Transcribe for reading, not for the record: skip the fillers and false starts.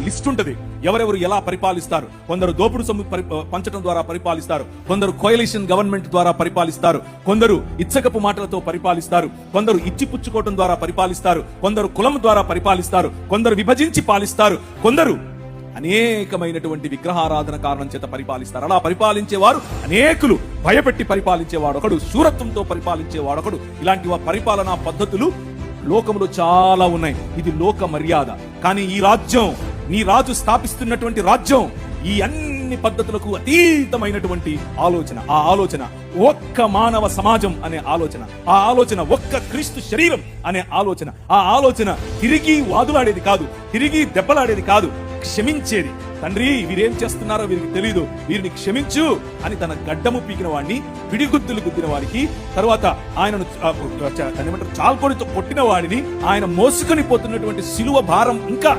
List ఉంటది, ఎవరెవరు ఎలా పరిపాలిస్తారు. కొందరు దోపుడు సొమ్ము పంచడం ద్వారా పరిపాలిస్తారు, కొందరు కోయలిషన్ గవర్నమెంట్ ద్వారా పరిపాలిస్తారు, కొందరు ఇచ్చకపు మాటలతో పరిపాలిస్తారు, కొందరు ఇచ్చిపుచ్చుకోవడం ద్వారా పరిపాలిస్తారు, కొందరు కులం ద్వారా పరిపాలిస్తారు, కొందరు విభజించి పాలిస్తారు, కొందరు అనేకమైనటువంటి విగ్రహారాధన కారణం చేత పరిపాలిస్తారు. అలా పరిపాలించేవారు అనేకులు, భయపెట్టి పరిపాలించేవాడు ఒకడు, శూరత్వంతో పరిపాలించేవాడు ఒకడు. ఇలాంటి పరిపాలనా పద్ధతులు లోకంలో చాలా ఉన్నాయి. ఇది లోక మర్యాద. కానీ ఈ రాజ్యం, నీ రాజు స్థాపిస్తున్నటువంటి రాజ్యం ఈ అన్ని పద్ధతులకు అతీతమైనటువంటి ఆలోచన. ఆ ఆలోచన ఒక్క మానవ సమాజం అనే ఆలోచన, ఆ ఆలోచన ఒక్క క్రీస్తు శరీరం అనే ఆలోచన. ఆ ఆలోచన తిరిగి వాదులాడేది కాదు, తిరిగి దెబ్బలాడేది కాదు, క్షమించేది. తండ్రి, వీరేం చేస్తున్నారో వీరికి తెలియదు, వీరిని క్షమించు అని తన గడ్డము పీకిన వాడిని, పిడిగుద్దులు గుద్దిన వాడికి, తర్వాత ఆయనను చాల్కొడితో కొట్టిన వాడిని, ఆయన మోసుకొని పోతున్నటువంటి సిలువ భారం ఇంకా